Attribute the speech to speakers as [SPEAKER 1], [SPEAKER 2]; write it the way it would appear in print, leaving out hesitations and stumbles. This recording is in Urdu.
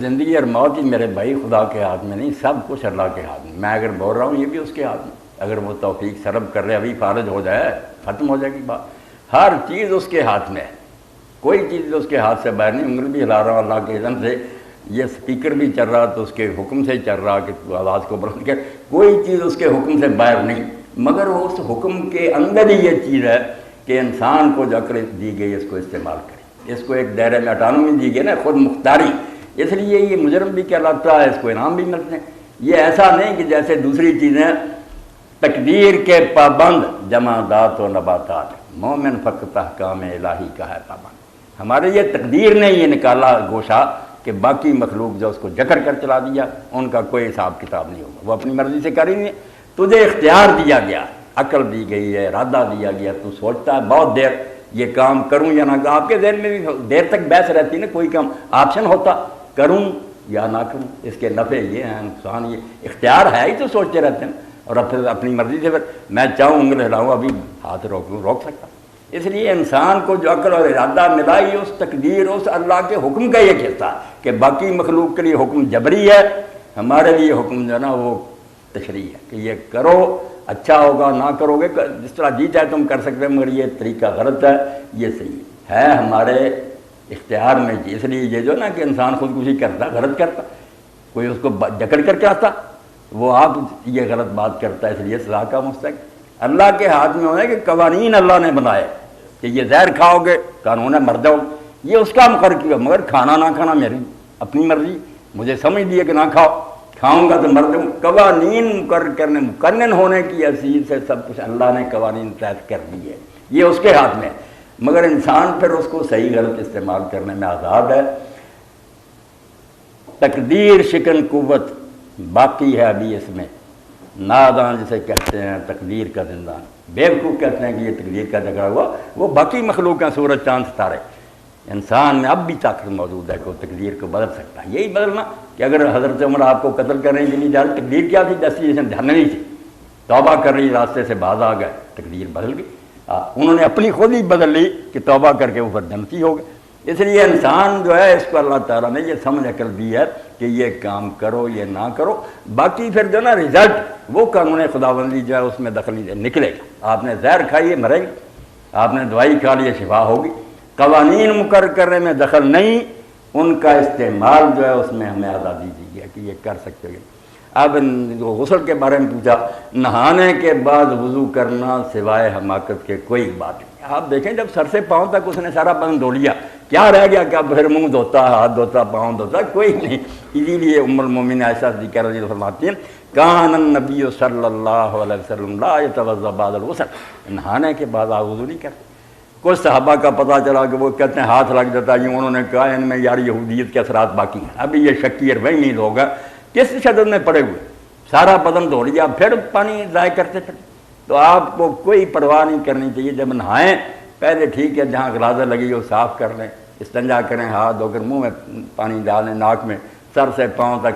[SPEAKER 1] زندگی اور موت ہی میرے بھائی خدا کے ہاتھ میں نہیں، سب کچھ اللہ کے ہاتھ میں۔ میں اگر بول رہا ہوں یہ بھی اس کے ہاتھ میں، اگر وہ توفیق سرب کر رہے ابھی فارغ ہو جائے ختم ہو جائے گی بات۔ ہر چیز اس کے ہاتھ میں ہے، کوئی چیز اس کے ہاتھ سے باہر نہیں۔ انگلی بھی ہلا رہا ہوں اللہ کے اذن سے، یہ سپیکر بھی چل رہا تو اس کے حکم سے چل رہا کہ تو آواز کو بلند کر، کوئی چیز اس کے حکم سے باہر نہیں، مگر وہ اس حکم کے اندر ہی یہ چیز ہے کہ انسان کو جو عقل دی گئی اس کو استعمال کرے، اس کو ایک دائرے میں اٹانومی دی گئی نا، خود مختاری، اس لیے یہ مجرم بھی کہلاتا ہے، اس کو انعام بھی ملتے ہیں۔ یہ ایسا نہیں کہ جیسے دوسری چیزیں تقدیر کے پابند جمادات و نباتات، مومن فقط احکام الہی کا ہے پابند۔ ہمارے یہ تقدیر نے یہ نکالا گوشہ کہ باقی مخلوق جو اس کو جکڑ کر چلا دیا، ان کا کوئی حساب کتاب نہیں ہوگا، وہ اپنی مرضی سے کر ہی نہیں۔ تجھے اختیار دیا گیا، عقل دی گئی ہے، ارادہ دیا گیا، تو سوچتا ہے بہت دیر یہ کام کروں یا نہ۔ آپ کے ذہن میں بھی دیر تک بحث رہتی نا، کوئی کام آپشن ہوتا کروں یا نہ کروں، اس کے نفع یہ ہیں نقصان یہ، اختیار ہے ہی تو سوچتے رہتے ہیں، اور پھر اپنی مرضی سے پھر میں چاہوں انگل ہلاؤں ابھی ہاتھ روک سکتا۔ اس لیے انسان کو جو عقل اور ارادہ ملا یہ اس تقدیر، اس اللہ کے حکم کا یہ کہتا کہ باقی مخلوق کے لیے حکم جبری ہے، ہمارے لیے حکم جو ہے نا وہ تشریع ہے کہ یہ کرو، اچھا ہوگا، نہ کرو گے جس طرح جی چاہے تم کر سکتے ہیں، مگر یہ طریقہ غلط ہے، یہ صحیح ہے ہمارے اختیار میں جی۔ اس لیے یہ جو نا کہ انسان خودکشی کرتا، غلط کرتا، کوئی اس کو جکڑ کر کے آتا، وہ آپ یہ غلط بات کرتا ہے، اس لیے سزا کا مستحق۔ اللہ کے ہاتھ میں ہونا ہے کہ قوانین اللہ نے بنائے کہ یہ زہر کھاؤ گے قانون ہے مر جاؤ، یہ اس کا مقرر کیا، مگر کھانا نہ کھانا میری اپنی مرضی، مجھے سمجھ دیے کہ نہ کھاؤ، کھاؤں گا تو مر جاؤں۔ قوانین مقرر کرنے، مقنن ہونے کی حیثیت سے سب کچھ اللہ نے قوانین طے کر دی ہے، یہ اس کے ہاتھ میں ہے، مگر انسان پھر اس کو صحیح غلط استعمال کرنے میں آزاد ہے۔ تقدیر شکن قوت باقی ہے ابھی اس میں، نادان جسے کہتے ہیں تقدیر کا زندان، بیوقوف کہتے ہیں کہ یہ تقدیر کا جھگڑا ہوا، وہ باقی مخلوق ہیں، سورج چاند ستارے، انسان میں اب بھی طاقت موجود ہے کہ وہ تقدیر کو بدل سکتا ہے۔ یہی بدلنا کہ اگر حضرت عمر آپ کو قتل کرنے کے لیے جا رہی، تقدیر کیا تھی؟ ڈیسٹینیشن جہنمی تھی، توبہ کر رہی راستے سے باز آ گئے، تقدیر بدل گئی، انہوں نے اپنی خود ہی بدل لی کہ توبہ کر کے وہ پھر جنتی ہو گئے۔ اس لیے انسان جو ہے اس کو اللہ تعالیٰ نے یہ سمجھ عقل دی ہے کہ یہ کام کرو یہ نہ کرو، باقی پھر جو نا رزلٹ وہ قانون خداوندی جو ہے اس میں دخل نہیں نکلے گا۔ آپ نے زہر کھائی ہے مریں گے، آپ نے دوائی کھا لی ہے شفا ہوگی، قوانین مقرر کرنے میں دخل نہیں، ان کا استعمال جو ہے اس میں ہمیں آزادی دی ہے کہ یہ کر سکتے ہو۔ اب غسل کے بارے میں پوچھا، نہانے کے بعد وضو کرنا سوائے حماقت کے کوئی بات نہیں۔ آپ دیکھیں جب سر سے پاؤں تک اس نے سارا بدن دھو لیا، کیا رہ گیا؟ کیا پھر منہ دھوتا، ہاتھ دھوتا، پاؤں دھوتا؟ کوئی نہیں۔ اسی لیے ام المومنین عائشہ صدیقہ رضی اللہ عنہا فرماتی ہیں کان النبی صلی اللہ علیہ وسلم لا یتوضا بعد الغسل، نہانے کے بعد آپ وضو نہیں کرتے۔ کچھ صحابہ کا پتہ چلا کہ وہ کہتے ہیں ہاتھ لگ جاتا ہے، انہوں نے کہا ان میں یار یہودیت کے اثرات باقی ہیں، ابھی یہ شکی اور وہمی لوگ ہیں کس شدت میں پڑے ہوئے، سارا بدن دھو لیا پھر پانی ضائع کرتے پھر۔ تو آپ کو کوئی پرواہ نہیں کرنی چاہیے، جب نہائیں پہلے ٹھیک ہے جہاں غلاظت لگی ہو صاف کر لیں، استنجا کریں، ہاتھ دھو کر منہ میں پانی ڈالیں، ناک میں، سر سے پاؤں تک